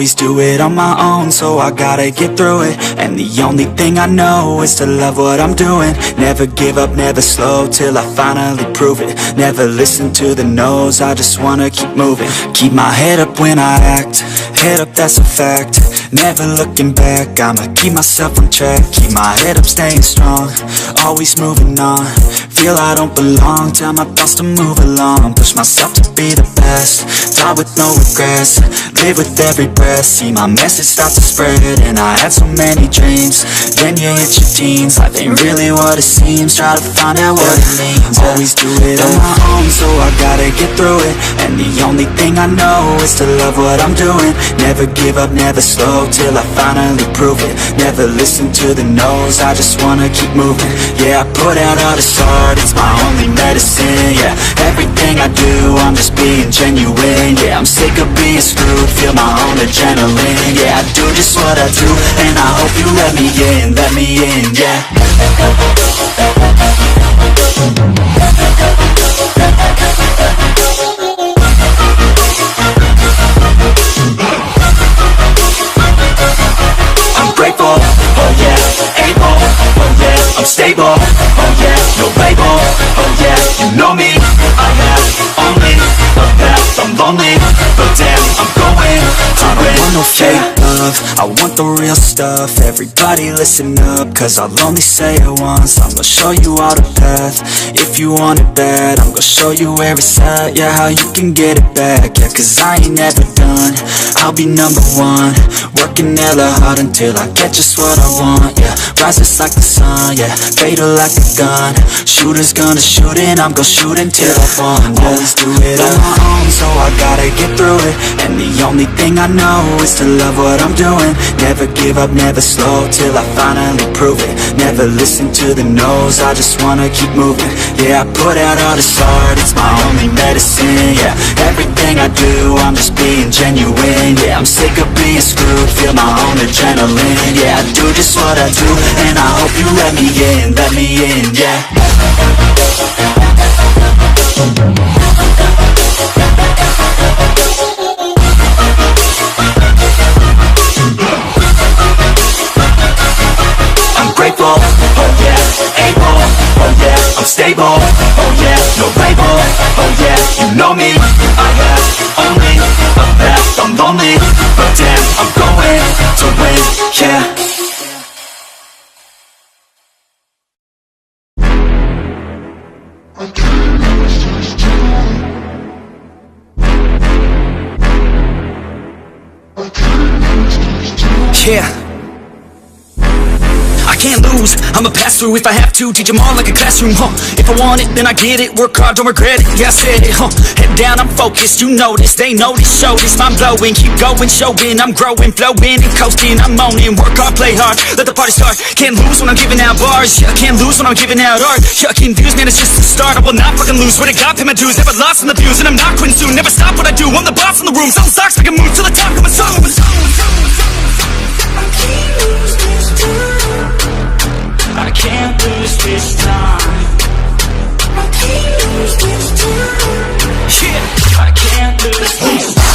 always do it on my own, so I gotta get through it. And the only thing I know is to love what I'm doing. Never give up, never slow, till I finally prove it. Never listen to the no's, I just wanna keep moving. Keep my head up when I act, head up, that's a fact. Never looking back, I'ma keep myself on track. Keep my head up, staying strong, always moving on. Feel I don't belong, tell my thoughts to move along. Push myself to be the best, die with no regrets. Live with every breath, see my message start to spread. And I had so many dreams, then you hit your teens. Life ain't really what it seems, try to find out what it means. Always do it on my own, so I gotta get through it. And the only thing I know is to love what I'm doing. Never give up, never slow, till I finally prove it. Never listen to the no's, I just wanna keep moving. Yeah, I put out all this art, it's my only medicine. Yeah, everything I do, I'm just being genuine. Yeah, I'm sick of being screwed, feel my own adrenaline. Yeah, I do just what I do, and I hope you let me in, yeah. I'm grateful, oh yeah, able, oh yeah, I'm stable, oh yeah, no label, oh yeah, you know me, I have only the best. I'm lonely, but damn, I'm going to win. I don't want no fake love, I want the real stuff. Everybody listen up, cause I'll only say it once. I'm gonna show you all the path, if you want it bad. I'm gonna show you where it's at, yeah, how you can get it back. Yeah, cause I ain't never done, I'll be number one. Working hella hard until I get just what I want, yeah. Rises like the sun, yeah, fatal like a gun. Shooters gonna shoot and I'm gonna shoot until I won, yeah. Always do it on my own, so I gotta get through it. And the only thing I know is to love what I'm doing. Never give up, never slow, till I finally prove it. Never listen to the no's, I just wanna keep moving. Yeah, I put out all this art, it's my only medicine. Yeah, everything I do, I'm just being genuine. Yeah, I'm sick of being screwed, feel my own adrenaline. Yeah, I do just what I do, and I hope you let me in, yeah. I'm grateful, oh yeah, able, oh yeah, I'm stable, oh yeah, no label, oh yeah, you know me, I have only the best. I'm lonely, but damn, I'm going to win, yeah. Yeah, I can't lose, I'ma pass through if I have to. Teach them all like a classroom, If I want it, then I get it. Work hard, don't regret it, yeah, I said it, Head down, I'm focused, you know this. They know this, show this, mind blowing. Keep going, showing, I'm growing, flowing and coasting. I'm owning, work hard, play hard, let the party start. Can't lose when I'm giving out bars, yeah, can't lose when I'm giving out art. Yeah, confused, man, it's just the start. I will not fucking lose, swear to God, pay my dues. Never lost in the views, and I'm not quitting soon. Never stop what I do, I'm the boss in the room. Selling socks, make a move to the top, coming soon. I can't lose this time. I can't lose this time. Yeah, I can't lose this time.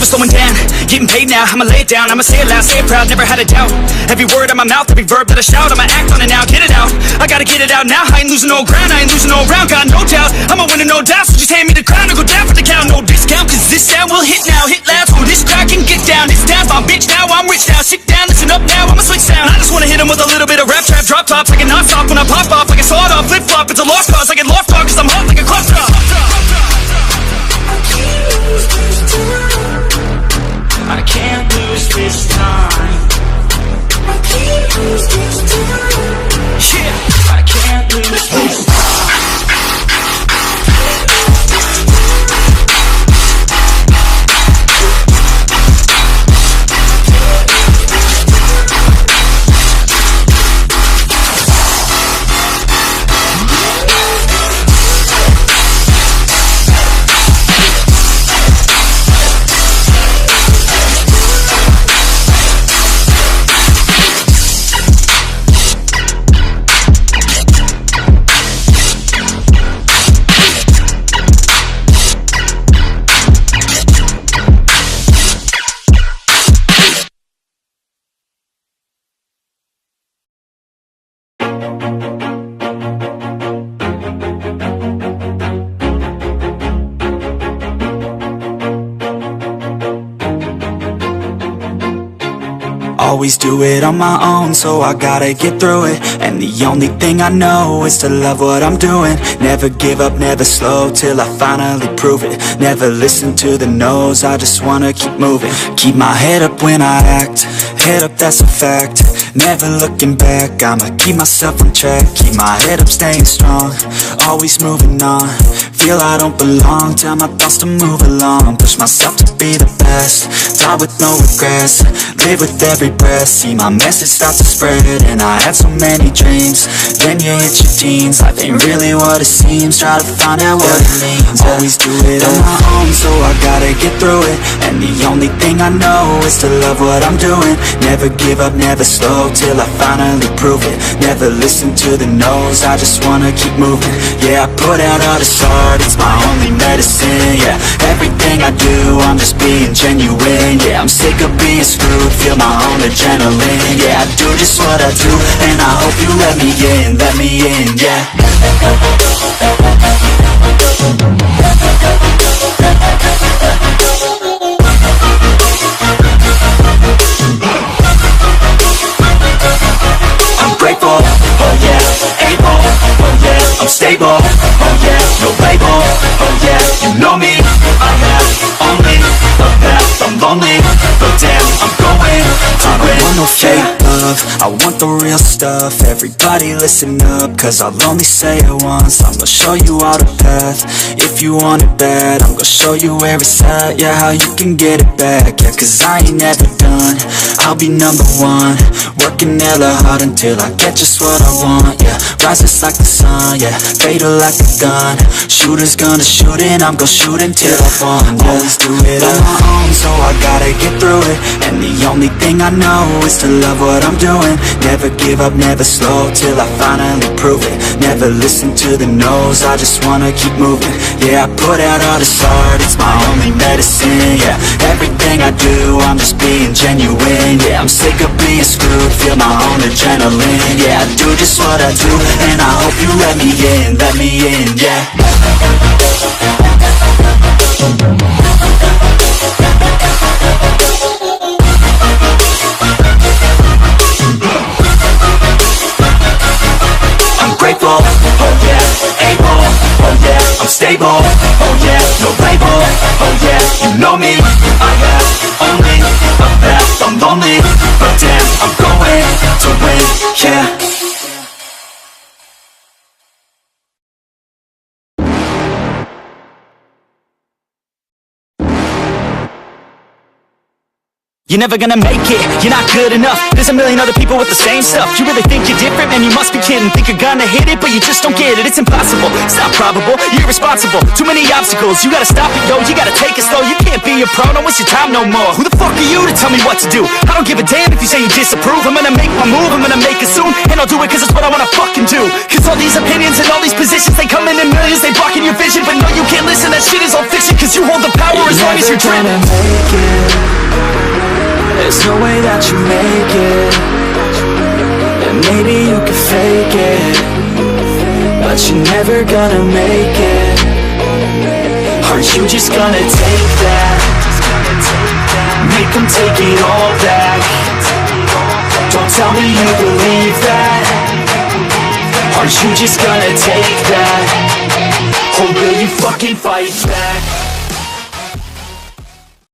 Slowing down, getting paid now, I'ma lay it down, I'ma say it loud, say it proud, never had a doubt. Every word on my mouth, every verb that I shout, I'ma act on it now, get it out. I gotta get it out now, I ain't losing no ground, I ain't losing no round, got no doubt. I'ma win it, no doubt, so just hand me the crown and go down for the count. No discount, cause this sound will hit now, hit loud, so this crowd can get down. It's down, my bitch now, I'm rich now, sit down, listen up now, I'ma switch sound. I just wanna hit 'em with a little bit of rap trap, drop tops, like a non-stop when I pop off, like a sawed off, flip flop, it's a lost cause, I get lost on cause I'm hot like a clock drop. I can't lose this time. I can't lose this time. Yeah, I can't lose this time. Always do it on my own, so I gotta get through it. And the only thing I know is to love what I'm doing. Never give up, never slow, till I finally prove it. Never listen to the no's, I just wanna keep moving. Keep my head up when I act, head up, that's a fact. Never looking back, I'ma keep myself on track. Keep my head up, staying strong, always moving on. Feel I don't belong, tell my thoughts to move along. Push myself to be the best, die with no regrets. Live with every breath, see my message start to spread. And I had so many dreams, then you hit your teens. Life ain't really what it seems, try to find out what it means. Always do it on my own, so I gotta get through it. And the only thing I know is to love what I'm doing. Never give up, never slow, till I finally prove it. Never listen to the no's, I just wanna keep moving. Yeah, I put out all this art, it's my only medicine. Yeah, everything I do, I'm just being genuine. Yeah, I'm sick of being screwed, feel my own adrenaline. Yeah, I do just what I do, and I hope you let me in, yeah. I'm grateful, oh yeah, able, oh yeah, I'm stable, oh yeah, no label, oh yeah, you know me, I have only the path, I'm lonely, but damn, I'm going to win. I don't want no fake love, I want the real stuff. Everybody listen up, cause I'll only say it once. I'm gonna show you all the path, if you want it bad. I'm gonna show you where it's at, yeah, how you can get it back. Yeah, cause I ain't never done, I'll be number one. Working hella hard until I get just what I want, yeah. Rises like the sun, yeah, fatal like a gun. Shooters gonna shoot and I'm gonna shoot until I fall, yeah. Always do it on my own, so I gotta get through it. And the only thing I know is to love what I'm doing. Never give up, never slow, till I finally prove it. Never listen to the no's, I just wanna keep moving. Yeah, I put out all this art, it's my only medicine. Yeah, everything I do, I'm just being genuine. Yeah, I'm sick of being screwed, feel my own adrenaline. Yeah, I do just what I do, and I hope you let me in, yeah. I'm grateful, oh yeah, able, oh yeah, I'm stable, oh yeah, no label, oh yeah, you know me, I have only the path, I'm lonely, but damn, I'm going to win, yeah. You're never gonna make it, you're not good enough. There's a million other people with the same stuff. You really think you're different? Man, you must be kidding. Think you're gonna hit it, but you just don't get it. It's impossible, it's not probable, you're irresponsible. Too many obstacles, you gotta stop it, yo. You gotta take it slow, you can't be a pro. Don't waste your time no more. Who the fuck are you to tell me what to do? I don't give a damn if you say you disapprove. I'm gonna make my move, I'm gonna make it soon. And I'll do it cause it's what I wanna fucking do. Cause all these opinions and all these positions, they come in millions, they blocking your vision. But no, you can't listen, that shit is all fiction. Cause you hold the power as long as you're dreaming. There's no way that you make it. And maybe you can fake it, but you're never gonna make it. Are you just gonna take that? Make them take it all back. Don't tell me you believe that. Are you just gonna take that? Or will you fucking fight back?